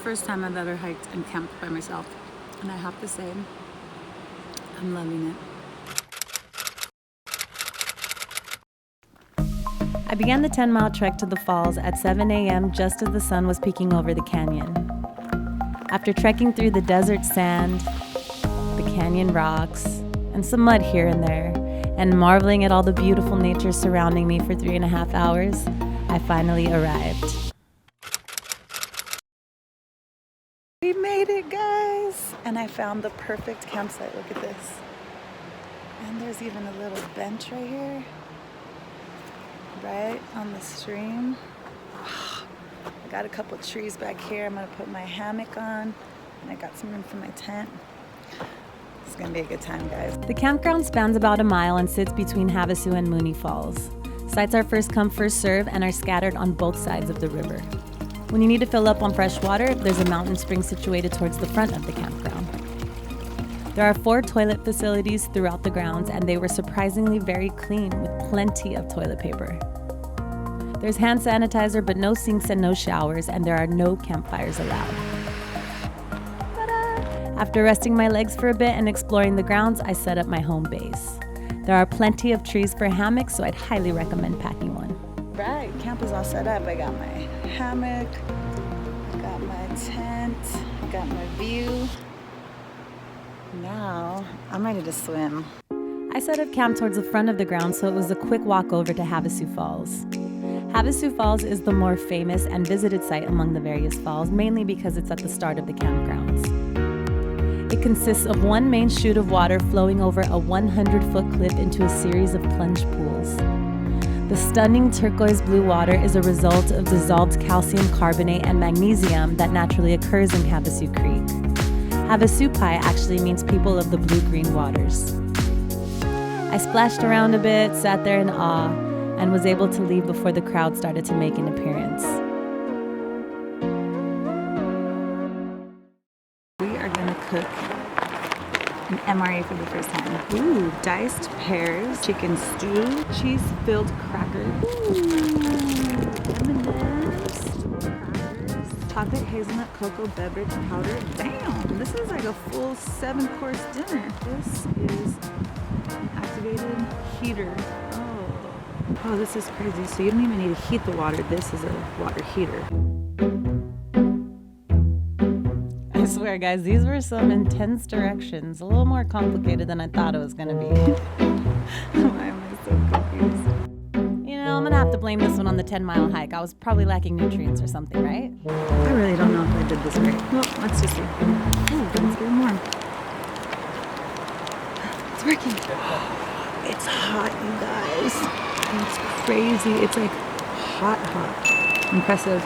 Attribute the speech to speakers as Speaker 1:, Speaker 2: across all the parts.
Speaker 1: first time I've ever hiked and camped by myself, and I have to say, I'm loving it.
Speaker 2: I began the 10-mile trek to the falls at 7 a.m. just as the sun was peeking over the canyon. After trekking through the desert sand, the canyon rocks, and some mud here and there, and marveling at all the beautiful nature surrounding me for 3.5 hours, I finally arrived.
Speaker 1: We made it, guys! And I found the perfect campsite. Look at this. And there's even a little bench right here, right on the stream. I got a couple trees back here. I'm gonna put my hammock on, and I got some room for my tent. It's gonna be a good time, guys.
Speaker 2: The campground spans about a mile and sits between Havasu and Mooney Falls. Sites are first come, first serve, and are scattered on both sides of the river. When you need to fill up on fresh water, there's a mountain spring situated towards the front of the campground. There are 4 toilet facilities throughout the grounds, and they were surprisingly very clean with plenty of toilet paper. There's hand sanitizer, but no sinks and no showers, and there are no campfires allowed. Ta-da! After resting my legs for a bit and exploring the grounds, I set up my home base. There are plenty of trees for hammocks, so I'd highly recommend packing one.
Speaker 1: Right, camp is all set up. I got my hammock, I got my tent, I got my view. Now, I'm ready to swim.
Speaker 2: I set up camp towards the front of the ground, so it was a quick walk over to Havasu Falls. Havasu Falls is the more famous and visited site among the various falls, mainly because it's at the start of the campgrounds. It consists of one main chute of water flowing over a 100-foot cliff into a series of plunge pools. The stunning turquoise blue water is a result of dissolved calcium carbonate and magnesium that naturally occurs in Havasu Creek. Havasupai actually means people of the blue-green waters. I splashed around a bit, sat there in awe, and was able to leave before the crowd started to make an appearance.
Speaker 1: We are gonna cook an MRE for the first time. Ooh, diced pears, chicken stew, cheese-filled crackers, M&Ms, chocolate hazelnut cocoa beverage powder. Damn, this is like a full 7-course dinner. This is an activated heater. Oh, this is crazy. So you don't even need to heat the water. This is a water heater.
Speaker 2: I swear, guys, these were some intense directions. A little more complicated than I thought it was going to be.
Speaker 1: Why am I so confused?
Speaker 2: You know, I'm going to have to blame this one on the 10-mile hike. I was probably lacking nutrients or something, right?
Speaker 1: I really don't know if I did this right. Well, let's just see. Oh, goodness, get more. It's working. It's hot, you guys. It's crazy. It's like hot. Impressive.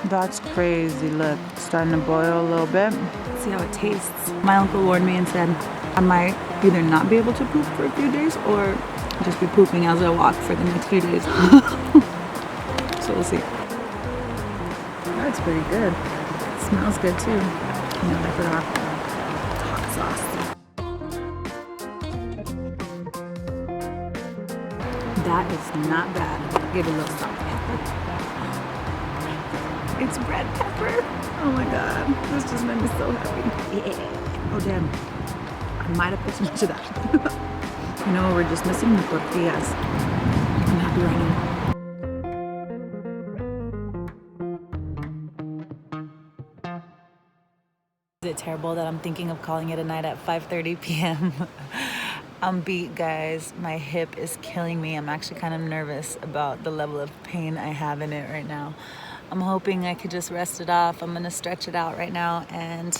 Speaker 1: That's crazy. Look, it's starting to boil a little bit. Let's see how it tastes. My uncle warned me and said I might either not be able to poop for a few days or just be pooping as I walk for the next few days. So we'll see. That's pretty good. It smells good too. You know, I forgot hot sauce. That is not bad. Give it a little salt. It's red pepper. Oh my god. This just made me so happy. Yeah. Oh damn. I might have put too much of that. You know what we're just missing? The tortillas. I'm happy right now.
Speaker 2: Is it terrible that I'm thinking of calling it a night at 5:30 p.m.? I'm beat, guys. My hip is killing me. I'm actually kind of nervous about the level of pain I have in it right now. I'm hoping I could just rest it off. I'm gonna stretch it out right now and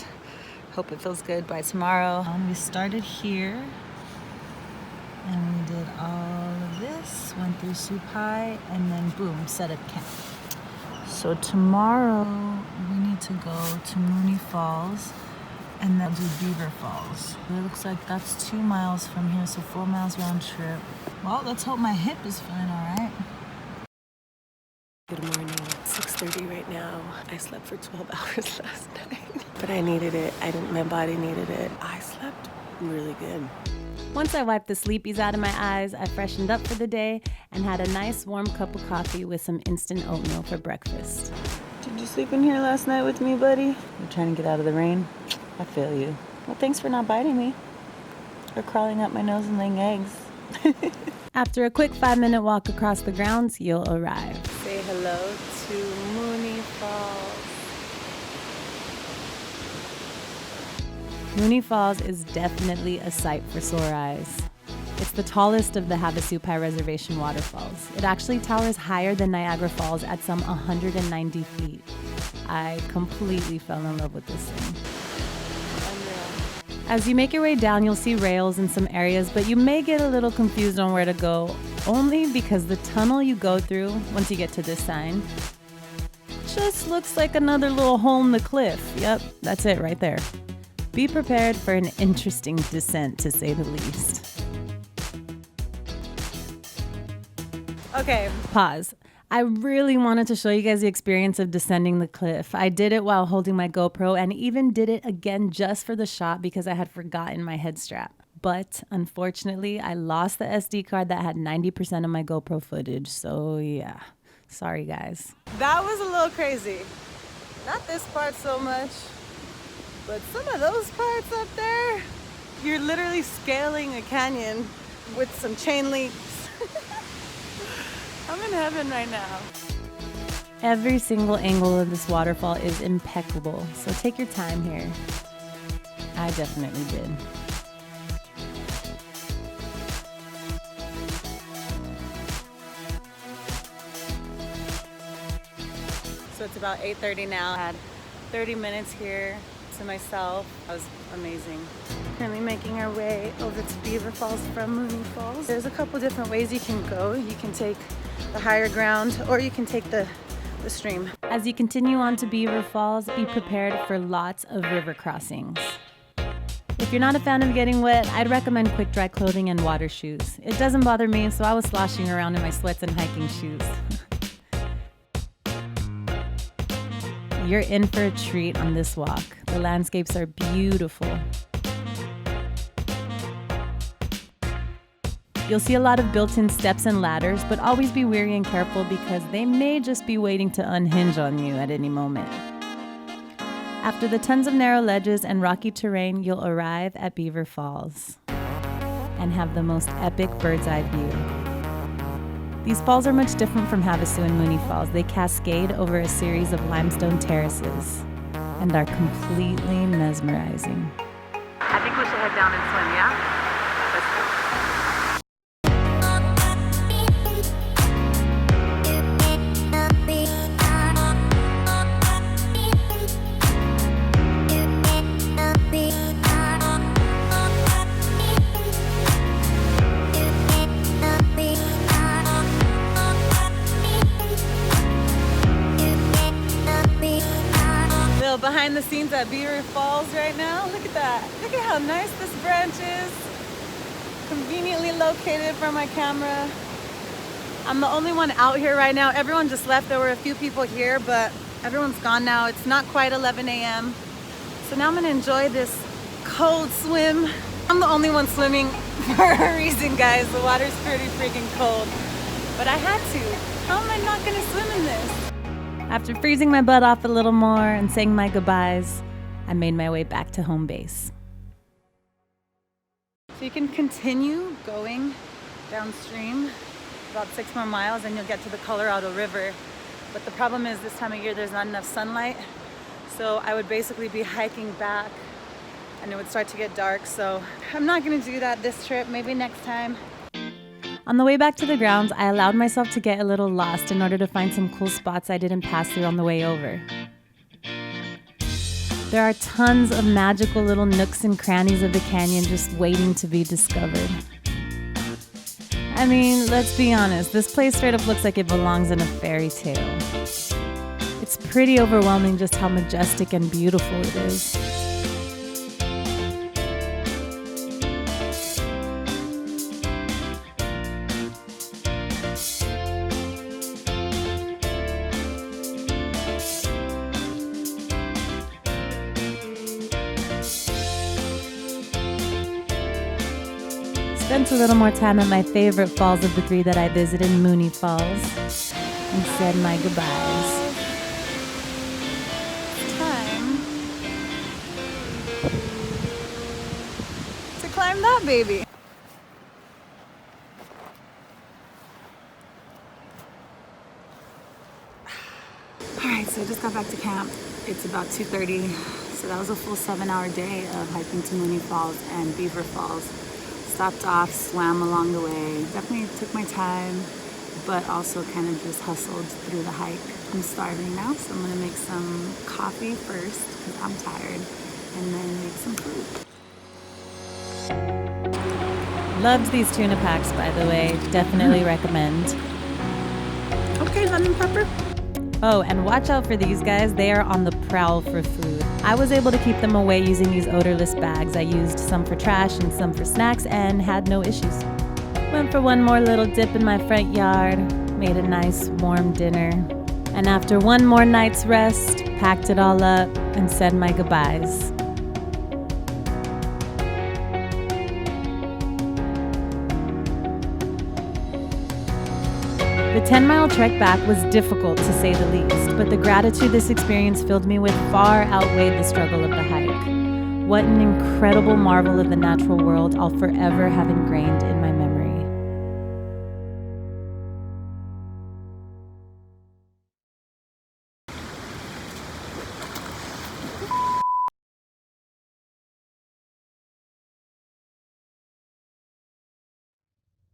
Speaker 2: hope it feels good by tomorrow. We started here and we did all of this, went through Supai, and then boom, set up camp. So tomorrow we need to go to Mooney Falls and then do Beaver Falls. It looks like that's 2 miles from here, so 4 miles round trip. Well, let's hope my hip is fine, all right?
Speaker 3: Good morning. It's 6:30 right now. I slept for 12 hours last night, but I needed it. My body needed it. I slept really good.
Speaker 2: Once I wiped the sleepies out of my eyes, I freshened up for the day and had a nice warm cup of coffee with some instant oatmeal for breakfast.
Speaker 1: Did you
Speaker 2: sleep in here last night with me, buddy? You're trying to get out of the rain? I feel you. Well, thanks for not biting me. Or crawling up my nose and laying eggs.
Speaker 3: After a quick 5-minute walk across the grounds, you'll arrive.
Speaker 2: Say hello to Mooney Falls.
Speaker 3: Mooney Falls is definitely a sight for sore eyes. It's the tallest of the Havasupai Reservation waterfalls. It actually towers higher than Niagara Falls at some 190 feet. I completely fell in love with this thing. As you make your way down, you'll see rails in some areas, but you may get a little confused on where to go, only because the tunnel you go through, once you get to this sign, just looks like another little hole in the cliff. Yep, that's it right there. Be prepared for an interesting descent, to say the least.
Speaker 2: Okay.
Speaker 3: Pause. I really wanted to show you guys the experience of descending the cliff. I did it while holding my GoPro and even did it again just for the shot because I had forgotten my head strap. But unfortunately, I lost the SD card that had 90% of my GoPro footage. So yeah, sorry guys.
Speaker 2: That was a little crazy. Not this part so much, but some of those parts up there, you're literally scaling a canyon with some chain links. I'm in heaven right now.
Speaker 3: Every single angle of this waterfall is impeccable, so take your time here. I definitely did.
Speaker 2: So it's about 8:30 now. I had 30 minutes here to myself. That was amazing. Currently making our way over to Beaver Falls from Mooney Falls. There's a couple different ways you can go. You can take the higher ground or you can take the stream.
Speaker 3: As you continue on to Beaver Falls, be prepared for lots of river crossings. If you're not a fan of getting wet, I'd recommend quick dry clothing and water shoes. It doesn't bother me, so I was sloshing around in my sweats and hiking shoes. You're in for a treat on this walk. The landscapes are beautiful. You'll see a lot of built-in steps and ladders, but always be wary and careful because they may just be waiting to unhinge on you at any moment. After the tons of narrow ledges and rocky terrain, you'll arrive at Beaver Falls and have the most epic bird's-eye view. These falls are much different from Havasu and Mooney Falls. They cascade over a series of limestone terraces and are completely mesmerizing.
Speaker 2: I think we should head down and swim, yeah? Let's go. Behind the scenes at Beaver Falls right now. Look at that. Look at how nice this branch is. Conveniently located for my camera. I'm the only one out here right now. Everyone just left. There were a few people here, but everyone's gone now. It's not quite 11 a.m. So now I'm gonna enjoy this cold swim. I'm the only one swimming for a reason, guys. The water's pretty freaking cold, but I had to. How am I not gonna swim in this?
Speaker 3: After freezing my butt off a little more and saying my goodbyes, I made my way back to home base.
Speaker 2: So you can continue going downstream about 6 more miles and you'll get to the Colorado River. But the problem is this time of year there's not enough sunlight. So I would basically be hiking back and it would start to get dark. So I'm not gonna do that this trip, maybe next time.
Speaker 3: On the way back to the grounds, I allowed myself to get a little lost in order to find some cool spots I didn't pass through on the way over. There are tons of magical little nooks and crannies of the canyon just waiting to be discovered. I mean, let's be honest, this place straight up looks like it belongs in a fairy tale. It's pretty overwhelming just how majestic and beautiful it is. Spent a little more time at my favorite falls of the 3 that I visited, Mooney Falls, and said my goodbyes.
Speaker 2: to climb that baby. All right, so I just got back to camp. It's about 2:30, so that was a full 7-hour day of hiking to Mooney Falls and Beaver Falls. Stopped off, swam along the way. Definitely took my time, but also kind of just hustled through the hike. I'm starving now, so I'm gonna make some coffee first because I'm tired, and then make some food.
Speaker 3: Loved these tuna packs, by the way. Definitely recommend.
Speaker 2: Okay, lemon pepper.
Speaker 3: Oh, and watch out for these guys. They are on the prowl for food. I was able to keep them away using these odorless bags. I used some for trash and some for snacks and had no issues. Went for one more little dip in my front yard, made a nice warm dinner, and after one more night's rest, packed it all up and said my goodbyes. The 10-mile trek back was difficult to say the least, but the gratitude this experience filled me with far outweighed the struggle of the hike. What an incredible marvel of the natural world I'll forever have ingrained in